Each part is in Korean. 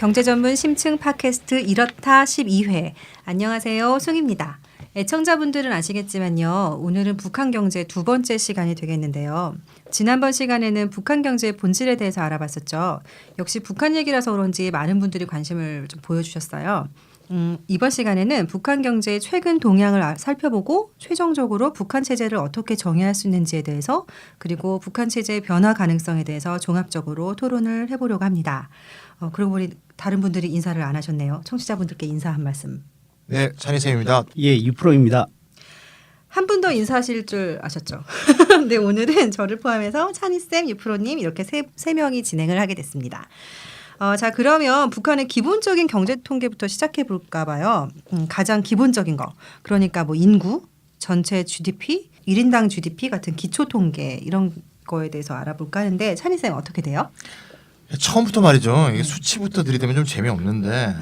경제 전문 심층 팟캐스트 이렇다 12회. 안녕하세요. 송입니다. 애청자분들은 아시겠지만요. 오늘은 북한 경제 두 번째 시간이 되겠는데요. 지난번 시간에는 북한 경제의 본질에 대해서 알아봤었죠. 역시 북한 얘기라서 그런지 많은 분들이 관심을 좀 보여주셨어요. 이번 시간에는 북한 경제의 최근 동향을 살펴보고 최종적으로 북한 체제를 어떻게 정의할 수 있는지에 대해서 그리고 북한 체제의 변화 가능성에 대해서 종합적으로 토론을 해보려고 합니다. 그러고 보니 다른 분들이 인사를 안 하셨네요. 청취자분들께 인사 한 말씀. 네, 찬희쌤입니다. 예, 유프로입니다. 한 분 더 인사하실 줄 아셨죠? 네, 오늘은 저를 포함해서 찬희쌤, 유프로님 이렇게 세 명이 진행을 하게 됐습니다. 자, 그러면 북한의 기본적인 경제 통계부터 시작해 볼까 봐요. 가장 기본적인 거. 그러니까 뭐 인구, 전체 GDP, 1인당 GDP 같은 기초 통계 이런 거에 대해서 알아볼까 하는데 찬희쌤 어떻게 돼요? 처음부터 말이죠. 이게 수치부터 들이대면 좀 재미없는데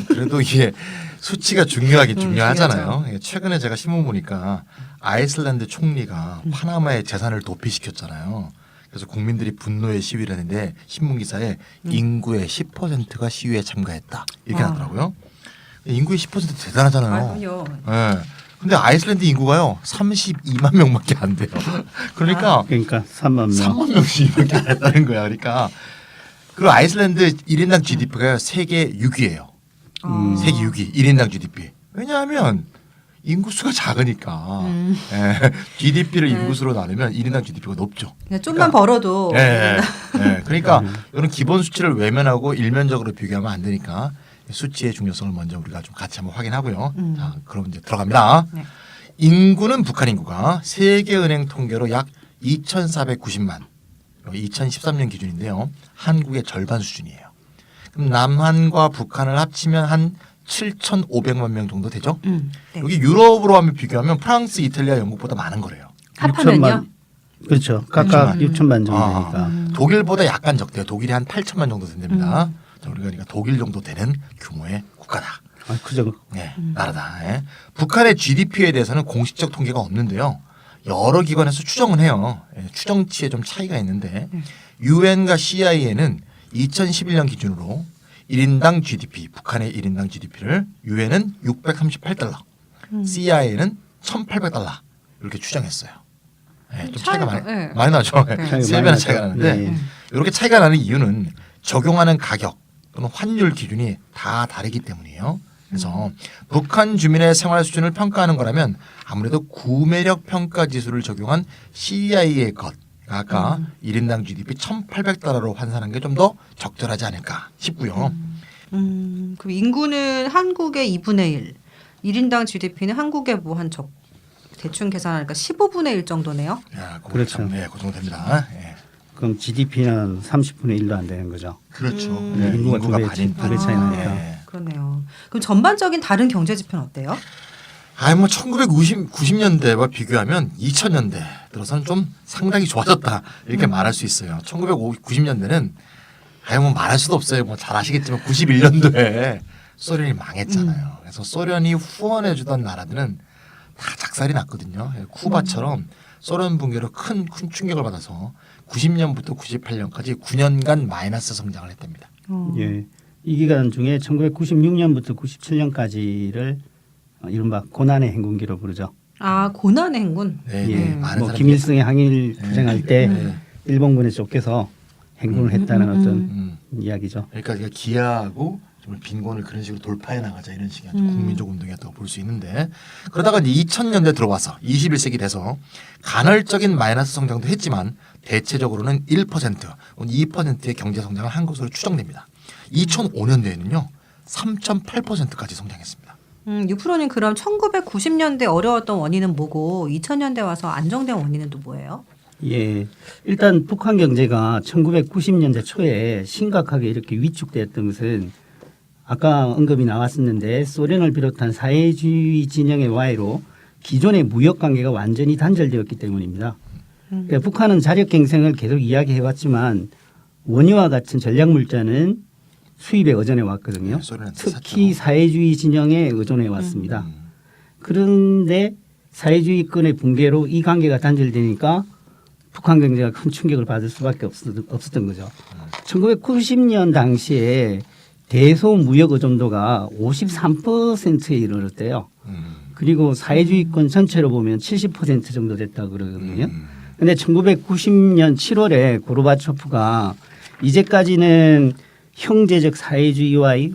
그래도 이게 수치가 중요하잖아요. 최근에 제가 신문 보니까 아이슬란드 총리가 파나마의 재산을 도피시켰잖아요. 그래서 국민들이 분노의 시위를 했는데 신문 기사에 인구의 10%가 시위에 참가했다 이렇게 나더라고요. 인구의 10% 대단하잖아요. 그럼요. 네. 근데 아이슬란드 인구가요 32만 명밖에 안 돼요. 그러니까 3만 명. 3만 명씩밖에 안 된다는 거야. 그러니까 그리고 아이슬란드 1인당 GDP가 세계 6위예요. 세계 6위 1인당 GDP. 왜냐하면 인구수가 작으니까 GDP를 인구수로 나누면 1인당 GDP가 높죠. 그냥 좀만 벌어도. 그러니까 이런 기본 수치를 외면하고 일면적으로 비교하면 안 되니까 수치의 중요성을 먼저 우리가 좀 같이 한번 확인하고요. 자, 그럼 이제 들어갑니다. 네. 인구는 북한 인구가 세계은행 통계로 약 2,490만 2013년 기준인데요. 한국의 절반 수준이에요. 그럼 남한과 북한을 합치면 한 7,500만 명 정도 되죠. 네. 여기 유럽으로 하면 비교하면 프랑스, 이탈리아, 영국보다 많은 거래요. 합하면요? 그렇죠. 각각 6천만 정도 되니까. 독일보다 약간 적대요. 독일이 한 8천만 정도 된답니다. 자, 우리가 그러니까 독일 정도 되는 규모의 국가다. 그죠. 네, 나라다. 예. 북한의 GDP에 대해서는 공식적 통계가 없는데요. 여러 기관에서 추정은 해요. 추정치에 좀 차이가 있는데 유엔과 CIA는 2011년 기준으로 1인당 GDP, 북한의 1인당 GDP를 유엔은 638달러, CIA는 1,800달러 이렇게 추정했어요. 네, 좀 차이가 많이 나죠. 세 배나 차이가 나는데 이렇게 차이가 나는 이유는 적용하는 가격 또는 환율 기준이 다 다르기 때문이에요. 그래서 북한 주민의 생활 수준을 평가하는 거라면 아무래도 구매력 평가 지수를 적용한 CIA의 것, 아까 1인당 GDP 1,800달러로 환산한 게 좀 더 적절하지 않을까 싶고요. 그럼 인구는 한국의 2분의 1, 1인당 GDP는 한국의 뭐 한 대충 계산하니까 15분의 1 정도네요. 야, 그렇죠. 네, 그 정도 됩니다. 예. 그럼 GDP는 30분의 1도 안 되는 거죠. 그렇죠. 인구가 두 배 반이니까. 차이 나니까. 예. 그러네요. 그럼 전반적인 다른 경제 지표는 어때요? 뭐 1990년대와 비교하면 2000년대 들어서는 좀 상당히 좋아졌다 이렇게 말할 수 있어요. 1990년대는 뭐 말할 수도 없어요. 뭐 잘 아시겠지만 91년도에 소련이 망했잖아요. 그래서 소련이 후원해주던 나라들은 다 작살이 났거든요. 쿠바처럼 소련 붕괴로 큰 충격을 받아서 90년부터 98년까지 9년간 마이너스 성장을 했답니다. 예. 이 기간 중에 1996년부터 97년까지를 이른바 고난의 행군기로 부르죠. 아, 고난의 행군. 네, 예. 많은 뭐 사람들이 김일성이 항일 투쟁할 때 일본군에 쫓겨서 행군을 했다는 어떤 이야기죠. 그러니까 기하하고 정말 빈곤을 그런 식으로 돌파해 나가자 이런 식의 국민적 운동이었다고 볼 수 있는데 그러다가 이제 2000년대 들어와서 21세기 돼서 간헐적인 마이너스 성장도 했지만 대체적으로는 1%, 2%의 경제 성장을 한 것으로 추정됩니다. 2005년도에는요 3.8%까지 성장했습니다. 유프로님 그럼 1990년대 어려웠던 원인은 뭐고 2000년대 와서 안정된 원인은 또 뭐예요? 예. 일단 북한 경제가 1990년대 초에 심각하게 이렇게 위축됐던 것은 아까 언급이 나왔었는데 소련을 비롯한 사회주의 진영의 와해로 기존의 무역 관계가 완전히 단절되었기 때문입니다. 그러니까 북한은 자력 경쟁을 계속 이야기해왔지만 원유와 같은 전략 물자는 수입에 의존해 왔거든요. 특히 사회주의 진영에 의존해 왔습니다. 그런데 사회주의권의 붕괴로 이 관계가 단절되니까 북한 경제가 큰 충격을 받을 수밖에 없었던 거죠. 1990년 당시에 대소 무역 의존도가 53%에 이르렀대요. 그리고 사회주의권 전체로 보면 70% 정도 됐다고 그러거든요. 근데 1990년 7월에 고르바초프가 이제까지는 형제적 사회주의와의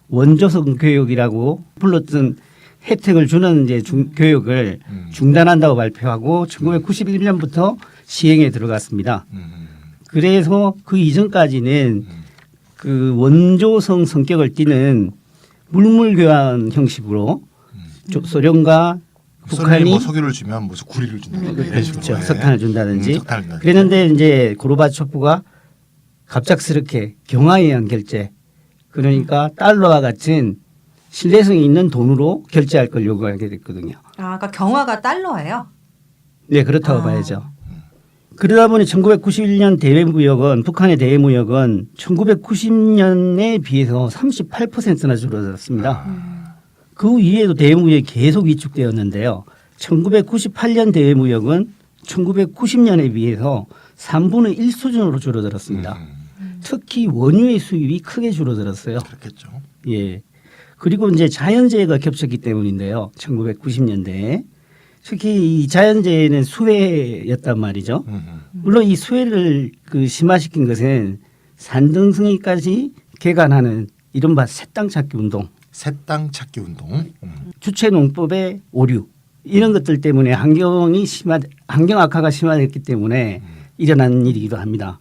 원조성 교육이라고 불렀던 혜택을 주는 이제 교육을 중단한다고 발표하고 1991년부터 시행에 들어갔습니다. 그래서 그 이전까지는 그 원조성 성격을 띠는 물물 교환 형식으로 소련과 북한이 뭐 석유를 주면 무슨 구리를 준다든지 이런 식으로. 그렇죠. 예. 석탄을 준다든지. 석탄을 준다든지. 그랬는데 이제 고르바초프가 갑작스럽게 경화에 의한 결제, 그러니까 달러와 같은 신뢰성이 있는 돈으로 결제할 걸 요구하게 됐거든요. 아, 그러니까 경화가 달러예요? 네, 그렇다고 봐야죠. 그러다 보니 1991년 대외무역은 북한의 대외무역은 1990년에 비해서 38%나 줄어들었습니다. 그 이후에도 대외무역이 계속 위축되었는데요. 1998년 대외무역은 1990년에 비해서 3분의 1 수준으로 줄어들었습니다. 특히 원유의 수입이 크게 줄어들었어요. 그렇겠죠. 예. 그리고 이제 자연재해가 겹쳤기 때문인데요. 1990년대에 특히 이 자연재해는 수해였단 말이죠. 물론 이 수해를 그 심화시킨 것은 산등승이까지 개간하는 이른바 새땅 찾기 운동, 새땅 찾기 운동. 주체농법의 오류 이런 것들 때문에 환경 악화가 심화됐기 때문에 일어난 일이기도 합니다.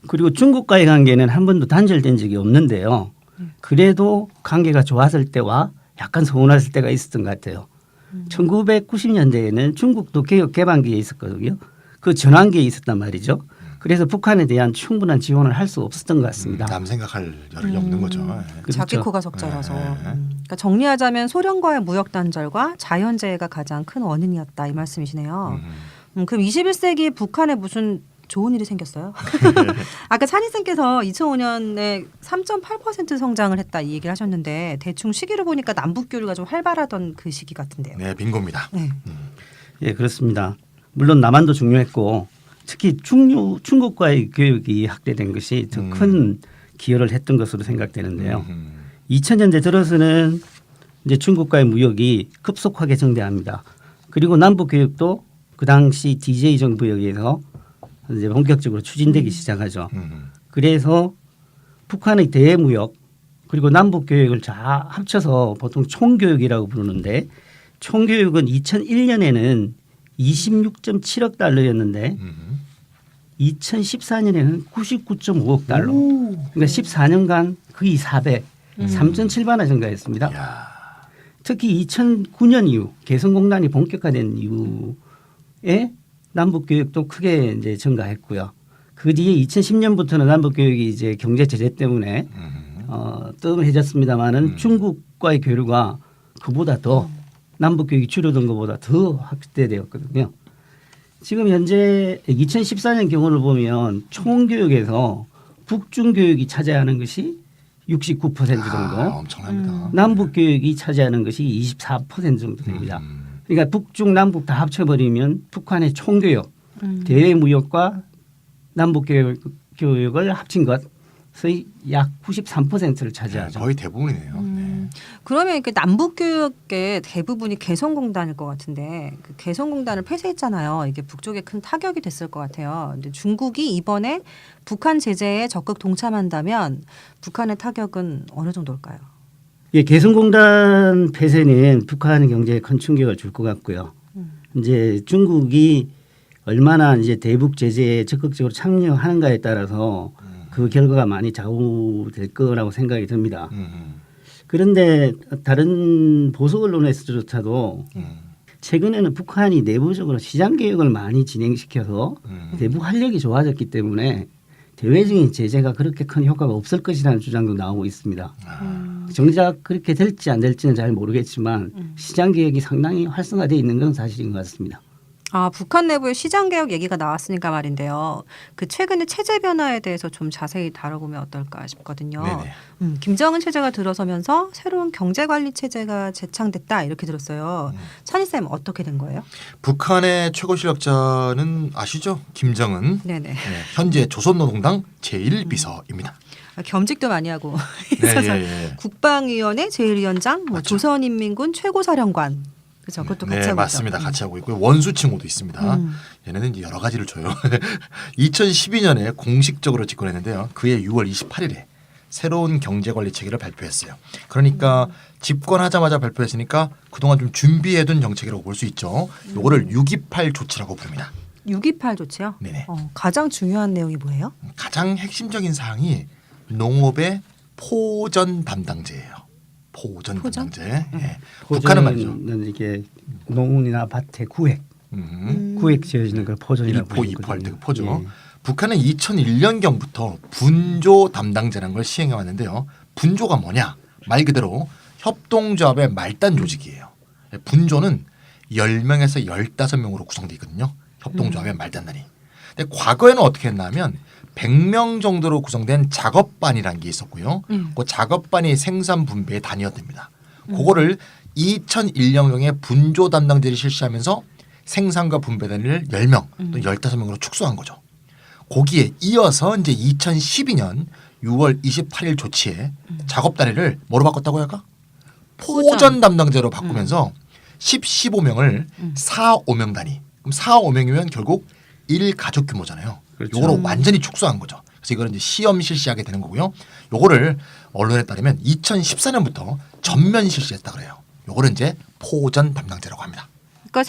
그리고 중국과의 관계는 한 번도 단절된 적이 없는데요. 그래도 관계가 좋았을 때와 약간 서운했을 때가 있었던 것 같아요. 1990년대에는 중국도 개혁 개방기에 있었거든요. 그 전환기에 있었단 말이죠. 그래서 북한에 대한 충분한 지원을 할 수 없었던 것 같습니다. 남 생각할 여력이 없는 거죠. 예. 그렇죠. 자기 코가 적자라서. 네. 그러니까 정리하자면 소련과의 무역 단절과 자연재해가 가장 큰 원인이었다 이 말씀이시네요. 그럼 21세기 북한에 무슨 좋은 일이 생겼어요? 아까 찬희쌤께서 2005년에 3.8% 성장을 했다 이 얘기를 하셨는데 대충 시기로 보니까 남북 교류가 좀 활발하던 그 시기 같은데요. 네, 빈고입니다. 네. 예, 그렇습니다. 물론 남한도 중요했고 특히 중국과의 교육이 확대된 것이 더 큰 기여를 했던 것으로 생각되는데요. 2000년대 들어서는 이제 중국과의 무역이 급속하게 정대합니다. 그리고 남북 교육도 그 당시 DJ 정부에 의해서 이제 본격적으로 추진되기 시작하죠. 그래서 북한의 대무역 그리고 남북 교육을 다 합쳐서 보통 총교육이라고 부르는데 총교육은 2001년에는 26.7억 달러였는데 2014년에는 99.5억 달러. 그러니까 14년간 거의 4배, 3.7배나 증가했습니다. 이야. 특히 2009년 이후 개성공단이 본격화된 이후에 남북 교육도 크게 이제 증가했고요. 그 뒤에 2010년부터는 남북 교육이 이제 경제 제재 때문에 뜸해졌습니다만은 중국과의 교류가 그보다 더 남북 교육이 줄어든 것보다 더 확대되었거든요. 지금 현재 2014년 경우를 보면 총교육에서 북중 교육이 차지하는 것이 69% 정도, 엄청납니다. 남북 교육이 차지하는 것이 24% 정도 됩니다. 그러니까 북중 남북 다 합쳐버리면 북한의 총교육, 대외무역과 남북 교육을 합친 것의 약 93%를 차지하죠. 거의 대부분이네요. 네. 그러면 그 남북 교육의 대부분이 개성공단일 것 같은데 그 개성공단을 폐쇄했잖아요. 이게 북쪽에 큰 타격이 됐을 것 같아요. 근데 중국이 이번에 북한 제재에 적극 동참한다면 북한의 타격은 어느 정도일까요? 예, 개성공단 폐쇄는 북한 경제에 큰 충격을 줄 것 같고요. 이제 중국이 얼마나 이제 대북 제재에 적극적으로 참여하는가에 따라서 그 결과가 많이 좌우될 거라고 생각이 듭니다. 그런데 다른 보수 언론에서조차도 최근에는 북한이 내부적으로 시장 개혁을 많이 진행시켜서 대북 활력이 좋아졌기 때문에 대외적인 제재가 그렇게 큰 효과가 없을 것이라는 주장도 나오고 있습니다. 정작 그렇게 될지 안 될지는 잘 모르겠지만 시장 개혁이 상당히 활성화되어 있는 건 사실인 것 같습니다. 아, 북한 내부의 시장 개혁 얘기가 나왔으니까 말인데요. 그 최근의 체제 변화에 대해서 좀 자세히 다뤄보면 어떨까 싶거든요. 네네. 김정은 체제가 들어서면서 새로운 경제 관리 체제가 제창됐다 이렇게 들었어요. 찬희 쌤 어떻게 된 거예요? 북한의 최고 실력자는 아시죠? 김정은. 네네. 네, 현재 조선노동당 제1비서입니다. 겸직도 많이 하고 네, 있어서 예. 국방위원회 제1위원장, 뭐 맞죠. 조선인민군 최고사령관, 그렇죠. 그것도 같이 네, 하고 맞습니다. 있죠. 같이 하고 있고요. 원수 칭호도 있습니다. 얘네는 이제 여러 가지를 줘요. 2012년에 공식적으로 집권했는데요. 그해 6월 28일에 새로운 경제관리 체계를 발표했어요. 그러니까 집권하자마자 발표했으니까 그동안 좀 준비해둔 정책이라고 볼 수 있죠. 요거를 628 조치라고 부릅니다. 628 조치요? 네네. 가장 중요한 내용이 뭐예요? 가장 핵심적인 사항이 농업의 포전 담당제예요. 포전 포전? 담당제. 예. 북한은 말이죠. 포전은 이게 농이나 밭의 구획, 구획 지어지는 걸 포전이라고 1포, 2포 할 때 부르거든요. 포죠. 예. 북한은 2001년경부터 분조 담당제라는 걸 시행해 왔는데요. 분조가 뭐냐? 말 그대로 협동조합의 말단 조직이에요. 분조는 10명에서 15명으로 구성되어 있거든요. 협동조합의 말단단이. 근데 과거에는 어떻게 했냐면 100명 정도로 구성된 작업반이라는 게 있었고요. 그 작업반이 생산 분배의 단위였답니다. 그거를 2001년경에 분조 담당제를 실시하면서 생산과 분배 단위를 10명 또 15명으로 축소한 거죠. 거기에 이어서 이제 2012년 6월 28일 조치에 작업 단위를 뭐로 바꿨다고 할까? 포전 담당제로 바꾸면서 15명을 4, 5명 단위. 그럼 4, 5명이면 결국 1가족 규모잖아요. 그렇죠. 요거를 완전히 축소한 거죠. 그래서 이거는 이제 시험 실시하게 되는 거고요. 요거를 언론에 따르면 2014년부터 전면 실시했다 그래요. 요거를 이제 포전 담당제라고 합니다. 그러니까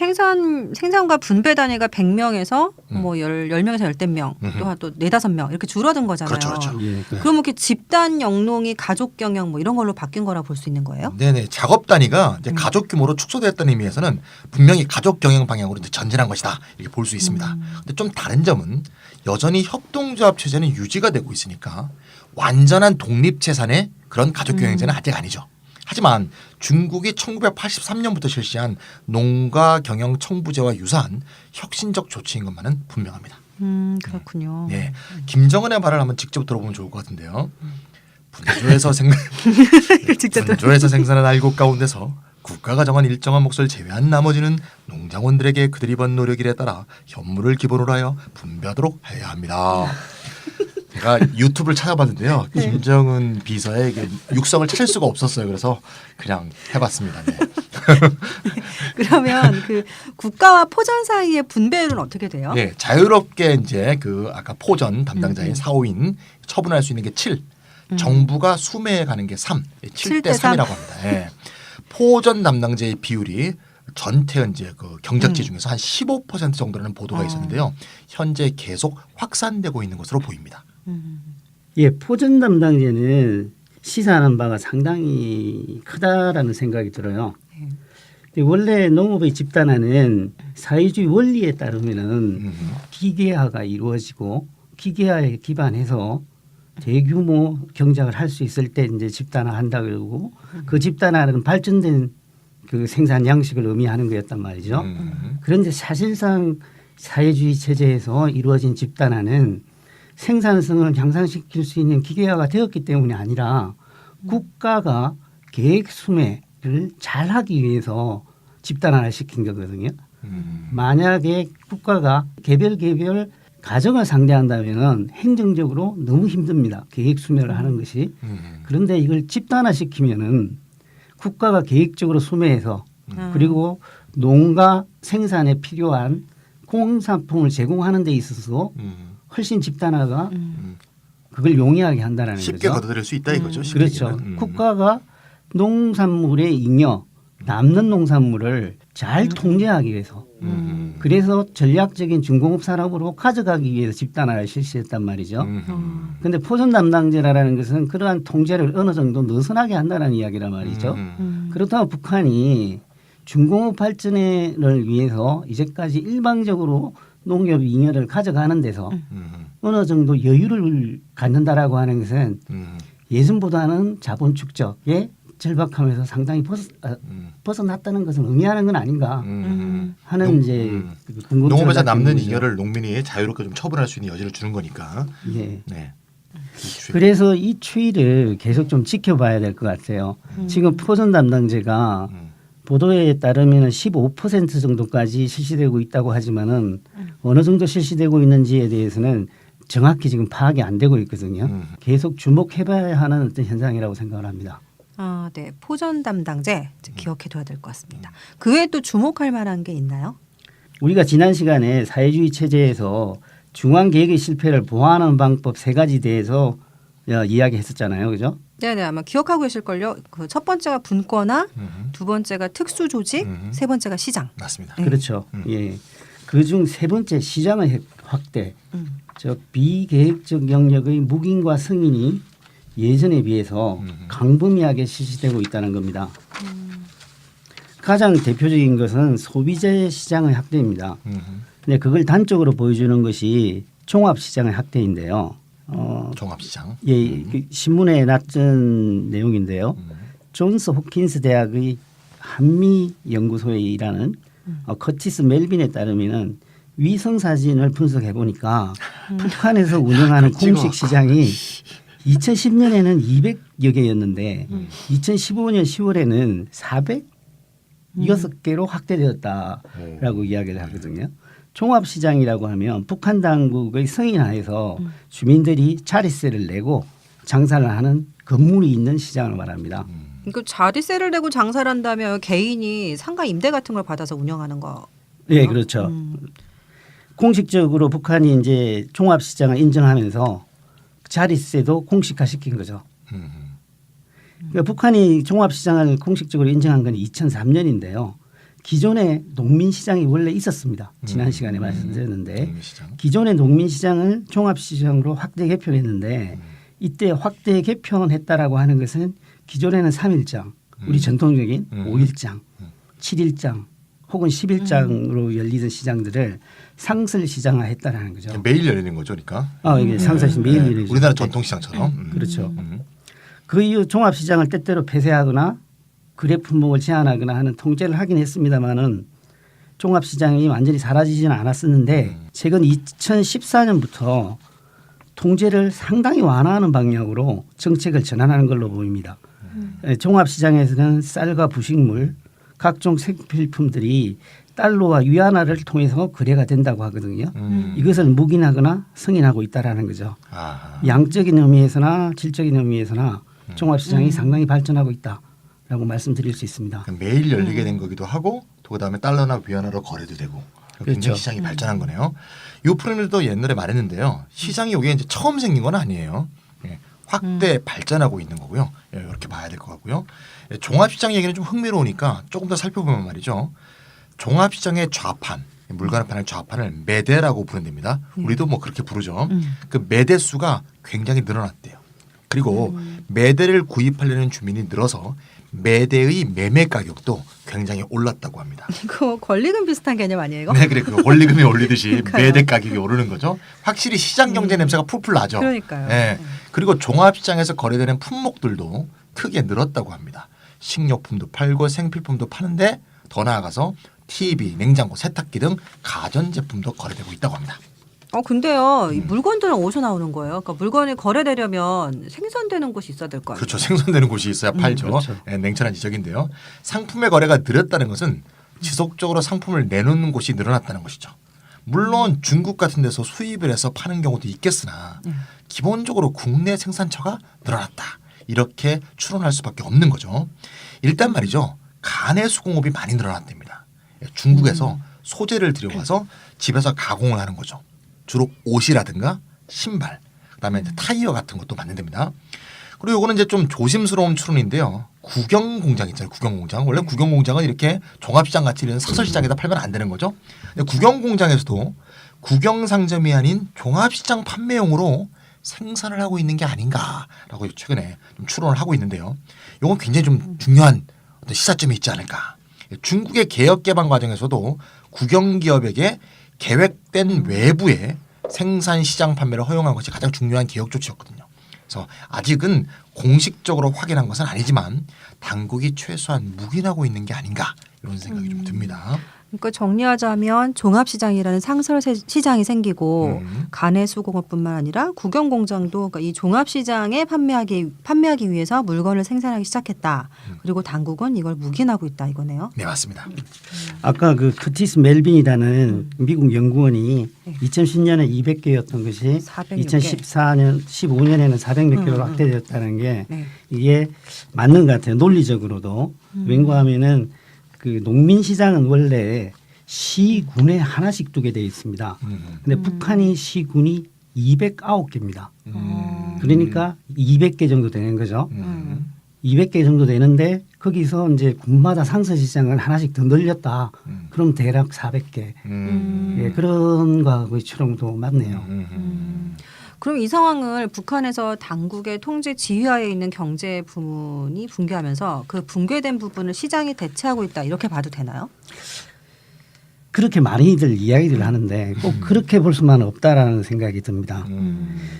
생산과 분배 단위가 100명에서 뭐 10명에서 10명, 또 4, 5명 이렇게 줄어든 거잖아요. 그렇죠, 그렇죠. 예, 그- 그럼 이렇게 집단 영농이 가족 경영 뭐 이런 걸로 바뀐 거라 볼 수 있는 거예요? 네네. 작업 단위가 이제 가족 규모로 축소됐다는 의미에서는 분명히 가족 경영 방향으로 이제 전진한 것이다 이렇게 볼 수 있습니다. 근데 좀 다른 점은 여전히 협동조합 체제는 유지가 되고 있으니까 완전한 독립재산의 그런 가족 경영제는 아직 아니죠. 하지만 중국이 1983년부터 실시한 농가 경영 청부제와 유사한 혁신적 조치인 것만은 분명합니다. 그렇군요. 네. 김정은의 말을 한번 직접 들어보면 좋을 것 같은데요. 분조에서 직접 분조에서 생산한 알곡 가운데서 국가가 정한 일정한 몫을 제외한 나머지는 농장원들에게 그들이 번 노력일에 따라 현물을 기본으로 하여 분배하도록 해야 합니다. 제가 유튜브를 찾아봤는데요. 김정은 비서의 이게 육성을 찾을 수가 없었어요. 그래서 그냥 해봤습니다. 네. 그러면 그 국가와 포전 사이의 분배율은 어떻게 돼요? 네, 자유롭게 이제 그 아까 포전 담당자인 사오인 처분할 수 있는 게 7, 정부가 수매해 가는 게 3, 7대 3이라고 합니다. 예. 포전 담당자의 비율이 전체 이제 그 경작지 중에서 한 15% 정도라는 보도가 있었는데요. 현재 계속 확산되고 있는 것으로 보입니다. 예, 포전 담당제는 시사하는 바가 상당히 크다라는 생각이 들어요. 근데 원래 농업의 집단화는 사회주의 원리에 따르면은 기계화가 이루어지고 기계화에 기반해서 대규모 경작을 할 수 있을 때 이제 집단화한다 그러고 그 집단화는 발전된 그 생산 양식을 의미하는 거였단 말이죠. 그런데 사실상 사회주의 체제에서 이루어진 집단화는 생산성을 향상시킬 수 있는 기계화가 되었기 때문이 아니라 국가가 계획 수매를 잘하기 위해서 집단화를 시킨 거거든요. 만약에 국가가 개별 가정을 상대한다면 행정적으로 너무 힘듭니다. 계획 수매를 하는 것이. 그런데 이걸 집단화시키면은 국가가 계획적으로 수매해서 그리고 농가 생산에 필요한 공산품을 제공하는 데 있어서 훨씬 집단화가 그걸 용이하게 한다는 쉽게 거죠. 걷어들일 수 있다 이거죠. 쉽게 그렇죠. 얘기하면. 국가가 농산물의 잉여, 남는 농산물을 잘 통제하기 위해서 그래서 전략적인 중공업 산업으로 가져가기 위해서 집단화를 실시했단 말이죠. 그런데 포전 담당제라는 것은 그러한 통제를 어느 정도 느슨하게 한다는 이야기란 말이죠. 그렇다면 북한이 중공업 발전을 위해서 이제까지 일방적으로 농nghiệp 잉여를 가져가는 데서 어느 정도 여유를 갖는다라고 하는 것은 예전보다는 자본 축적에 절박하면서 상당히 벗어났다는 것은 의미하는 건 아닌가 하는 이제 궁금증을 농업에서 갖게 남는 되는 거죠. 잉여를 농민이 자유롭게 좀 처분할 수 있는 여지를 주는 거니까. 예. 네. 그래서 이 추이를 계속 좀 지켜봐야 될 것 같아요. 지금 포전 담당제가 보도에 따르면 15% 정도까지 실시되고 있다고 하지만은 어느 정도 실시되고 있는지에 대해서는 정확히 지금 파악이 안 되고 있거든요. 계속 주목해봐야 하는 어떤 현상이라고 생각을 합니다. 아, 네. 포전 담당제 기억해둬야 될 것 같습니다. 그 외에 또 주목할 만한 게 있나요? 우리가 지난 시간에 사회주의 체제에서 중앙 계획의 실패를 보완하는 방법 3가지 대해서 이야기했었잖아요, 그죠? 네네, 아마 기억하고 계실걸요. 그 첫 번째가 분권화, 두 번째가 특수조직, 세 번째가 시장. 맞습니다. 그렇죠. 예. 그중 3번째 시장의 확대, 즉 비계획적 영역의 묵인과 승인이 예전에 비해서 광범위하게 실시되고 있다는 겁니다. 가장 대표적인 것은 소비재 시장의 확대입니다. 근데 그걸 단적으로 보여주는 것이 종합 시장의 확대인데요. 종합시장. 예, 그 신문에 났던 내용인데요. 존스 홉킨스 대학의 한미 연구소에 일하는 커티스 멜빈에 따르면은 위성 사진을 분석해 보니까 북한에서 운영하는 공식 시장이 2010년에는 200여 개였는데 2015년 10월에는 406개로 확대되었다라고 이야기를 하거든요. 종합시장이라고 하면 북한 당국의 승인하에서 주민들이 자릿세를 내고 장사를 하는 건물이 있는 시장을 말합니다. 그 자리세를 내고 장사를 한다면 개인이 상가 임대 같은 걸 받아서 운영하는 거. 네, 그렇죠. 공식적으로 북한이 이제 종합시장을 인정하면서 자릿세도 공식화시킨 거죠. 그러니까 북한이 종합시장을 공식적으로 인정한 건 2003년인데요. 기존의 농민시장이 원래 있었습니다. 지난 시간에 말씀드렸는데 농민시장. 기존의 농민시장을 종합시장으로 확대 개편했는데 이때 확대 개편했다라고 하는 것은 기존에는 3일장, 우리 전통적인 5일장, 7일장 혹은 10일장으로 열리던 시장들을 상설 시장화했다라는 거죠. 매일 열리는 거죠, 그러니까. 이게 상설시 매일 열리죠. 우리나라 전통시장처럼. 그렇죠. 그 이후 종합시장을 때때로 폐쇄하거나 거래 품목을 제한하거나 하는 통제를 하긴 했습니다마는 종합시장이 완전히 사라지지는 않았었는데 최근 2014년부터 통제를 상당히 완화하는 방향으로 정책을 전환하는 걸로 보입니다. 종합시장에서는 쌀과 부식물, 각종 생필품들이 달러와 위안화를 통해서 거래가 된다고 하거든요. 이것을 묵인하거나 승인하고 있다라는 거죠. 양적인 의미에서나 질적인 의미에서나 종합시장이 상당히 발전하고 있다라고 말씀드릴 수 있습니다. 매일 열리게 된 거기도 하고 또 그다음에 달러나 위안화로 거래도 되고 굉장히 그렇죠. 시장이 발전한 거네요. 이 프로그램도 옛날에 말했는데요. 시장이 여기에 이제 처음 생긴 건 아니에요. 확대 발전하고 있는 거고요. 이렇게 봐야 될 것 같고요. 종합시장 얘기는 좀 흥미로우니까 조금 더 살펴보면 말이죠. 종합시장의 좌판, 물건을 파는 좌판을 매대라고 부른답니다. 우리도 뭐 그렇게 부르죠. 그 매대 수가 굉장히 늘어났대요. 그리고 매대를 구입하려는 주민이 늘어서 매대의 매매 가격도 굉장히 올랐다고 합니다. 이거 권리금 비슷한 개념 아니에요, 이거? 네, 그래 그 원리금이 오르듯이 그러니까요. 매대 가격이 오르는 거죠. 확실히 시장 경제 냄새가 풀풀 나죠. 그러니까요. 네. 그리고 종합시장에서 거래되는 품목들도 크게 늘었다고 합니다. 식료품도 팔고 생필품도 파는데 더 나아가서 TV, 냉장고, 세탁기 등 가전제품도 거래되고 있다고 합니다. 근데요, 이 물건들은 어디서 나오는 거예요? 그러니까 물건이 거래되려면 생산되는 곳이 있어야 될 거 아니에요? 그렇죠. 생산되는 곳이 있어야 팔죠. 그렇죠. 네, 냉철한 지적인데요. 상품의 거래가 늘었다는 것은 지속적으로 상품을 내놓는 곳이 늘어났다는 것이죠. 물론 중국 같은 데서 수입을 해서 파는 경우도 있겠으나 기본적으로 국내 생산처가 늘어났다. 이렇게 추론할 수밖에 없는 거죠. 일단 말이죠. 가내 수공업이 많이 늘어났답니다. 중국에서 소재를 들여와서 집에서 가공을 하는 거죠. 주로 옷이라든가 신발, 그다음에 이제 타이어 같은 것도 만든답니다. 그리고 이거는 이제 좀 조심스러운 추론인데요. 구경 공장 있잖아요. 구경 공장. 원래 구경 공장은 이렇게 종합시장 같이 이런 사설시장에다 팔면 안 되는 거죠. 근데 구경 공장에서도 구경 상점이 아닌 종합시장 판매용으로 생산을 하고 있는 게 아닌가라고 최근에 좀 추론을 하고 있는데요. 이건 굉장히 좀 중요한 어떤 시사점이 있지 않을까. 중국의 개혁 개방 과정에서도 국영 기업에게 계획된 외부의 생산 시장 판매를 허용한 것이 가장 중요한 개혁 조치였거든요. 그래서 아직은 공식적으로 확인한 것은 아니지만 당국이 최소한 묵인하고 있는 게 아닌가 이런 생각이 좀 듭니다. 그러니까 정리하자면 종합시장이라는 상설 시장이 생기고 간의 수공업뿐만 아니라 국영공장도 그러니까 이 종합시장에 판매하기 위해서 물건을 생산하기 시작했다. 그리고 당국은 이걸 묵인하고 있다 이거네요. 네, 맞습니다. 아까 그 커티스 멜빈이라는 미국 연구원이 2010년에 200개였던 것이 406개. 2014년, 15년에는 400몇 개로 확대되었다는 게 네. 이게 맞는 것 같아요. 논리적으로도. 왜냐하면은 그 농민시장은 원래 시군에 하나씩 두게 되어 있습니다. 근데 북한이 시군이 209개입니다. 그러니까 200개 정도 되는 거죠. 200개 정도 되는데 거기서 이제 군마다 상설시장을 하나씩 더 늘렸다. 그럼 대략 400개. 예, 그런 거하고의 추론도 맞네요. 그럼 이 상황을 북한에서 당국의 통제 지휘하에 있는 경제 부문이 붕괴하면서 그 붕괴된 부분을 시장이 대체하고 있다 이렇게 봐도 되나요? 그렇게 많이들 이야기를 하는데 꼭 그렇게 볼 수만은 없다라는 생각이 듭니다.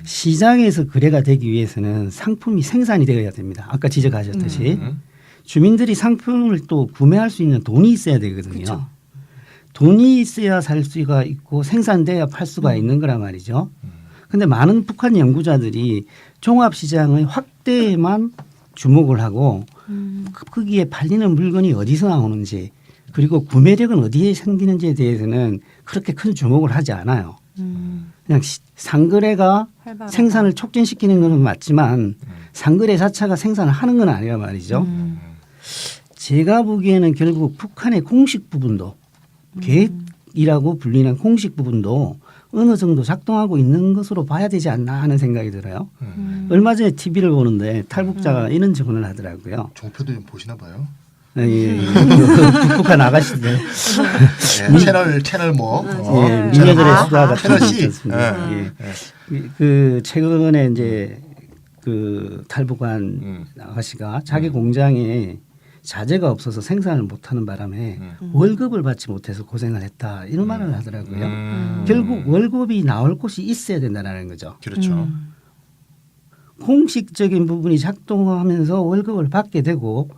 시장에서 거래가 되기 위해서는 상품이 생산이 되어야 됩니다. 아까 지적하셨듯이 주민들이 상품을 또 구매할 수 있는 돈이 있어야 되거든요. 그쵸. 돈이 있어야 살 수가 있고 생산돼야 팔 수가 있는 거란 말이죠. 그런데 많은 북한 연구자들이 종합시장의 확대에만 주목을 하고 거기에 팔리는 물건이 어디서 나오는지 그리고 구매력은 어디에 생기는지에 대해서는 그렇게 큰 주목을 하지 않아요. 그냥 상거래가 활발하다. 생산을 촉진시키는 것은 맞지만 상거래 자체가 생산을 하는 건 아니란 말이죠. 제가 보기에는 결국 북한의 공식 부분도 계획이라고 불리는 공식 부분도 어느 정도 작동하고 있는 것으로 봐야 되지 않나 하는 생각이 들어요. 얼마 전에 TV를 보는데 탈북자가 이런 증언을 하더라고요. 종표도 좀 보시나 봐요. 예, 북한 아가씨들. 네, 채널 뭐. 예, 미녀들의 수다 같은 채널 거 C. 있었습니다. 예. 예. 그 최근에 이제 그 탈북한 아가씨가 자기 공장에 자재가 없어서 생산을 못하는 바람에 월급을 받지 못해서 고생을 했다 이런 말을 하더라고요. 결국 월급이 나올 곳이 있어야 된다는 거죠. 그렇죠. 공식적인 부분이 작동하면서 월급을 받게 되고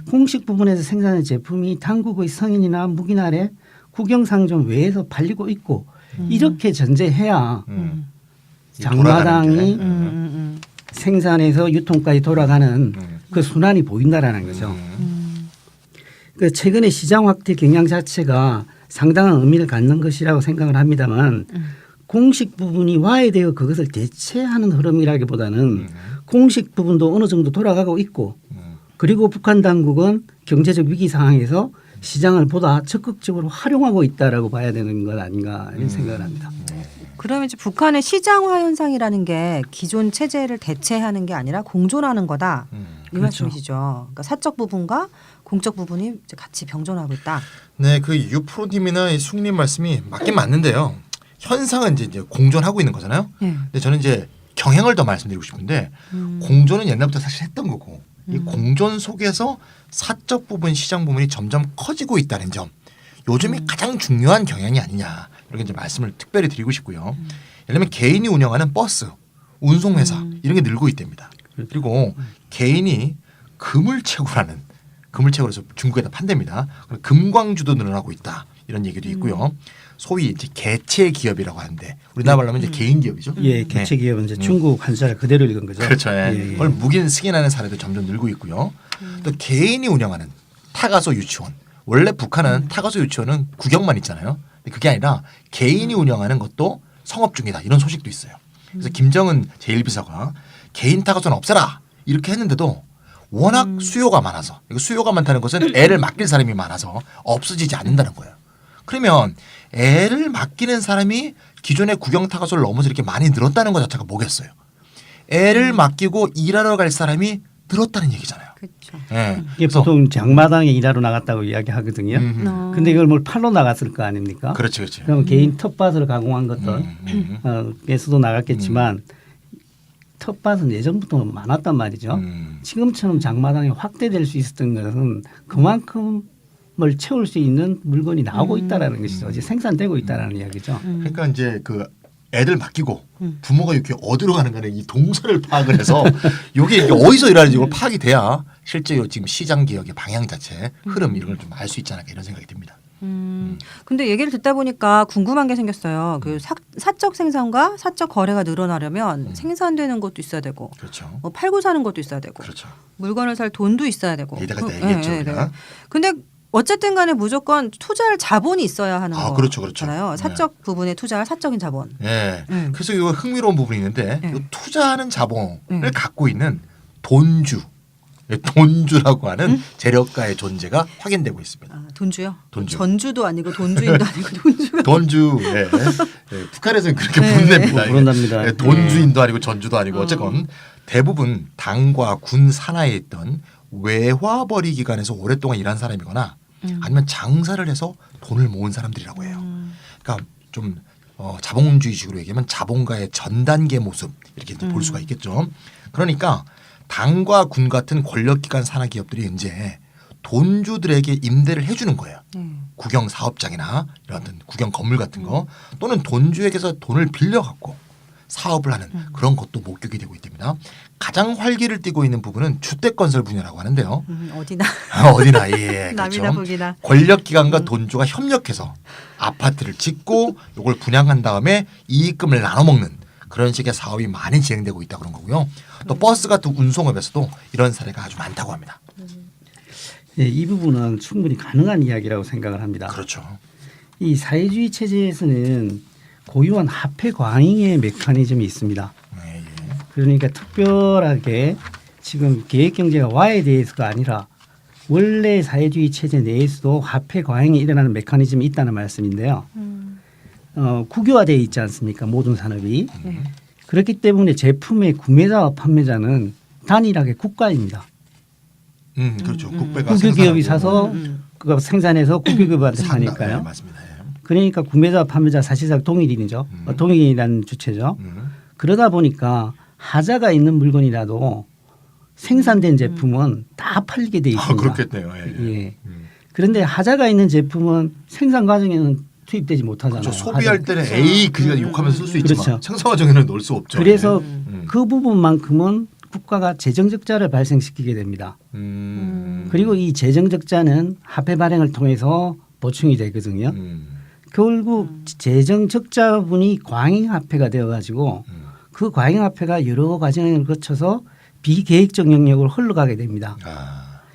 공식 부분에서 생산한 제품이 당국의 성인이나 묵인 아래 국영상점 외에서 팔리고 있고 이렇게 전제해야 장마당이 생산해서 유통까지 돌아가는 그 순환이 보인다라는 거죠. 그 최근에 시장 확대 경향 자체가 상당한 의미를 갖는 것이라고 생각을 합니다만 공식 부분이 와해되어 그것을 대체하는 흐름이라기보다는 공식 부분도 어느 정도 돌아가고 있고 그리고 북한 당국은 경제적 위기 상황에서 시장을 보다 적극적으로 활용하고 있다라고 봐야 되는 것 아닌가 이런 생각을 합니다. 그러면 이제 북한의 시장화 현상이라는 게 기존 체제를 대체하는 게 아니라 공존하는 거다. 이 말씀이시죠. 그러니까 사적 부분과 공적 부분이 이제 같이 병존하고 있다. 네, 그 유프로님이나 숭님 말씀이 맞긴 맞는데요. 현상은 이제 공존하고 있는 거잖아요. 근데 저는 이제 경향을 더 말씀드리고 싶은데 공존은 옛날부터 사실 했던 거고 이 공존 속에서 사적 부분, 시장 부분이 점점 커지고 있다는 점. 요즘이 가장 중요한 경향이 아니냐 이렇게 이제 말씀을 특별히 드리고 싶고요. 예를 들면 개인이 운영하는 버스, 운송회사 이런 게 늘고 있답니다. 그리고 개인이 금을 채굴하는 금을채굴해서 중국에다 판답니다. 금광주도 늘어나고 있다 이런 얘기도 있고요. 소위 이제 개체 기업이라고 하는데 우리나라 말로 하면 이제 개인 기업이죠. 예, 개체 기업은 이제 중국 한자를 그대로 읽은 거죠. 그렇죠. 예. 예, 예. 그걸 묵인 승인하는 사례도 점점 늘고 있고요. 또 개인이 운영하는 타가소 유치원. 원래 북한은 타가소 유치원은 구경만 있잖아요. 근데 그게 아니라 개인이 운영하는 것도 성업 중이다 이런 소식도 있어요. 그래서 김정은 제1비서가 개인 타가소는 없애라 이렇게 했는데도 워낙 수요가 많아서 이거 수요가 많다는 것은 애를 맡길 사람이 많아서 없어지지 않는다는 거예요. 그러면 애를 맡기는 사람이 기존의 구경 타가소를 넘어서 이렇게 많이 늘었다는 것 자체가 뭐겠어요. 애를 맡기고 일하러 갈 사람이 늘었다는 얘기잖아요. 그렇죠. 예. 이게 보통 장마당에 일하러 나갔다고 이야기하거든요. 근데 이걸 뭘 팔러 나갔을 거 아닙니까? 그렇지, 그렇지. 그럼 개인 텃밭을 가공한 것들에서도 나갔겠지만 텃밭은 예전부터 많았단 말이죠. 지금처럼 장마당이 확대될 수 있었던 것은 그만큼을 채울 수 있는 물건이 나오고 있다라는 것이죠. 이제 생산되고 있다라는 이야기죠. 그러니까 이제 그 애들 맡기고 부모가 이렇게 어디로 가는가는 이 동선을 파악을 해서 이게 어디서 일하는지 이걸 파악이 돼야 실제 지금 시장 개혁의 방향 자체 흐름 이런 걸 좀 알 수 있지 않을까 이런 생각이 듭니다. 근데 얘기를 듣다 보니까 궁금한 게 생겼어요. 그 사적 생산과 사적 거래가 늘어나려면 생산되는 것도 있어야 되고, 그렇죠. 뭐 팔고 사는 것도 있어야 되고, 그렇죠. 물건을 살 돈도 있어야 되고. 이따가 얘기했죠. 우리가. 근데 어쨌든 간에 무조건 투자할 자본이 있어야 하는 그렇죠, 거잖아요. 그렇죠. 사적 부분에 투자할 사적인 자본. 예. 그래서 이거 흥미로운 부분이 있는데 네. 이 투자하는 자본을 갖고 있는 돈주, 돈주라고 하는 재력가의 존재가 확인되고 있습니다. 아, 돈주요? 돈주. 전주도 아니고 돈주인도 아니고 돈주가. 돈주. 예. 예. 북한에서는 그렇게 네. 부릅니다. 부른답니다. 예, 돈주인도 아니고 전주도 아니고 어쨌건 대부분 당과 군 산하에 있던 외화벌이 기관에서 오랫동안 일한 사람이거나 아니면 장사를 해서 돈을 모은 사람들이라고 해요. 그러니까 좀 자본주의식으로 얘기하면 자본가의 전 단계 모습 이렇게 이제 볼 수가 있겠죠. 그러니까 당과 군 같은 권력기관 산하 기업들이 이제 돈주들에게 임대를 해주는 거예요. 국영 사업장이나 이런 어떤 국영 건물 같은 거 또는 돈주에게서 돈을 빌려갖고 사업을 하는 그런 것도 목격이 되고 있답니다. 가장 활기를 띠고 있는 부분은 주택건설 분야라고 하는데요. 어디나. 어디나 예, 남이나 그렇죠. 북이나. 권력기관과 돈주가 협력해서 아파트를 짓고 이걸 분양한 다음에 이익금을 나눠 먹는 그런 식의 사업이 많이 진행되고 있다 그런 거고요. 또 버스 같은 운송업에서도 이런 사례가 아주 많다고 합니다. 네, 이 부분은 충분히 가능한 이야기라고 생각을 합니다. 그렇죠. 이 사회주의 체제에서는 고유한 화폐 광잉의 메커니즘이 있습니다. 예, 예. 그러니까 특별하게 지금 계획경제가 와에 대해서가 아니라 원래 사회주의 체제 내에서도 화폐 과잉이 일어나는 메커니즘이 있다는 말씀인데요. 국유화되어 있지 않습니까? 모든 산업이. 그렇기 때문에 제품의 구매자와 판매자는 단일하게 국가입니다. 그렇죠. 국배가 국유기업이 생산하고 사서 그거 생산해서 국유기업한테 산다. 네, 파니까요. 맞습니다. 예. 그러니까 구매자와 판매자 사실상 동일인이죠. 동일이라는 주체죠. 그러다 보니까 하자가 있는 물건이라도 생산된 제품은 다 팔리게 돼 있습니다. 그렇겠네요. 예, 예. 예. 그런데 하자가 있는 제품은 생산 과정에는 투입되지 못하잖아요. 그렇죠. 소비할 하자. 때는 A 그가 욕하면서 쓸 수 있지만 그렇죠. 생산 과정에는 넣을 수 없죠. 그래서 예. 그 부분만큼은 국가가 재정 적자를 발생시키게 됩니다. 그리고 이 재정 적자는 화폐 발행을 통해서 보충이 되거든요. 결국 재정 적자분이 광잉화폐가 되어가지고 그 광잉화폐가 여러 과정을 거쳐서 비계획적 영역으로 흘러가게 됩니다.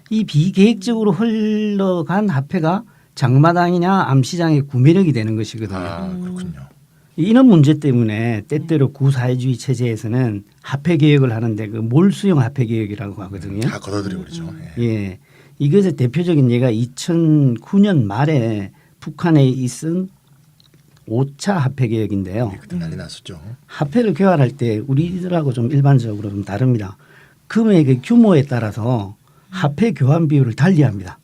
이 비계획적으로 흘러간 화폐가 장마당이나 암시장의 구매력이 되는 것이거든요. 그렇군요. 이런 문제 때문에 때때로 구사회주의 체제에서는 화폐 개혁을 하는데 그 몰수형 화폐 개혁이라고 하거든요. 다 걷어들이고 그러죠. 예. 예, 이것의 대표적인 예가 2009년 말에 북한에 있은 5차 화폐 개혁인데요. 그때 난리 났었죠. 화폐를 교환할 때 우리들하고 좀 일반적으로 좀 다릅니다. 금액의 규모에 따라서 화폐 교환 비율을 달리합니다.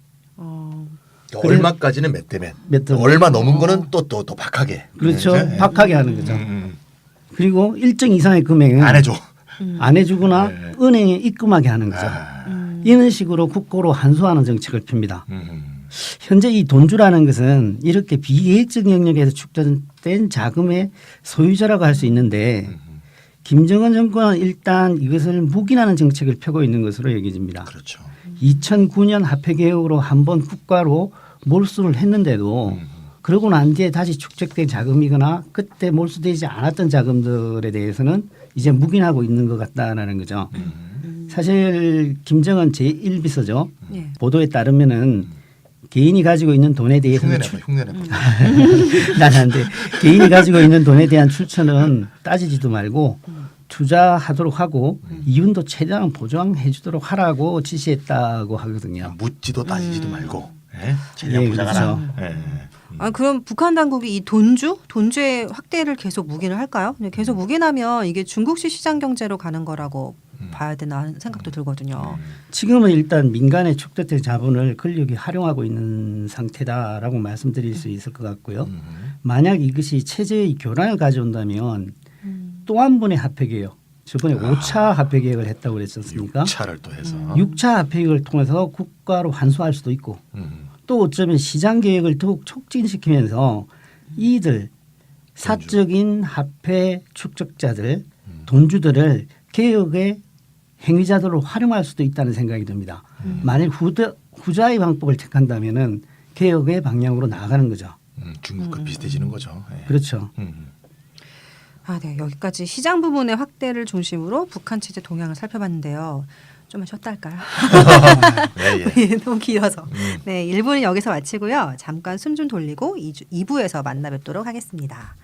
또 얼마까지는 몇 대 몇 대 몇. 얼마 넘은 거는 또 박하게. 그렇죠. 예. 박하게 하는 거죠. 그리고 일정 이상의 금액은 안 해줘. 안 해주거나 네. 은행에 입금하게 하는 거죠. 이런 식으로 국고로 환수하는 정책을 핍니다. 현재 이 돈주라는 것은 이렇게 비계획적 영역에서 축적된 자금의 소유자라고 할 수 있는데 김정은 정권은 일단 이것을 묵인하는 정책을 펴고 있는 것으로 여겨집니다. 그렇죠. 2009년 화폐 개혁으로 한번 국가로 몰수를 했는데도 그러고 난 뒤에 다시 축적된 자금이거나 그때 몰수되지 않았던 자금들에 대해서는 이제 묵인하고 있는 것 같다라는 거죠. 사실 김정은 제1비서죠. 예. 보도에 따르면은 개인이 가지고 있는 돈에 대해서는 흉내내봐. 나는데 개인이 가지고 있는 돈에 대한 출처는 따지지도 말고 투자하도록 하고 이윤도 최대한 보장해 주도록 하라고 지시했다고 하거든요. 묻지도 따지지도 말고. 예? 최대한 예, 보장하라. 그렇죠. 예. 그럼 북한 당국이 이 돈주의 확대를 계속 묵인을 할까요? 계속 묵인하면 이게 중국식 시장 경제로 가는 거라고 봐야 되나 하는 생각도 들거든요. 지금은 일단 민간의 축적된 자본을 권력이 활용하고 있는 상태다라고 말씀드릴 수 있을 것 같고요. 만약 이것이 체제의 교란을 가져온다면 또 한 번의 화폐 개혁, 저번에 5차 화폐 개혁을 했다고 그랬지 않습니까? 6차를 또 해서. 6차 화폐 개혁을 통해서 국가로 환수할 수도 있고 또 어쩌면 시장 개혁을 더욱 촉진시키면서 이들 사적인 화폐 축적자들, 돈주들을 개혁의 행위자들로 활용할 수도 있다는 생각이 듭니다. 만약 후자의 방법을 택한다면은 개혁의 방향으로 나아가는 거죠. 중국과 비슷해지는 거죠. 예. 그렇죠. 아, 네. 여기까지 시장 부문의 확대를 중심으로 북한 체제 동향을 살펴봤는데요. 좀만 쉬었다 할까요? 예, 예. 너무 길어서. 네, 1부는 여기서 마치고요. 잠깐 숨 좀 돌리고 2부에서 만나 뵙도록 하겠습니다.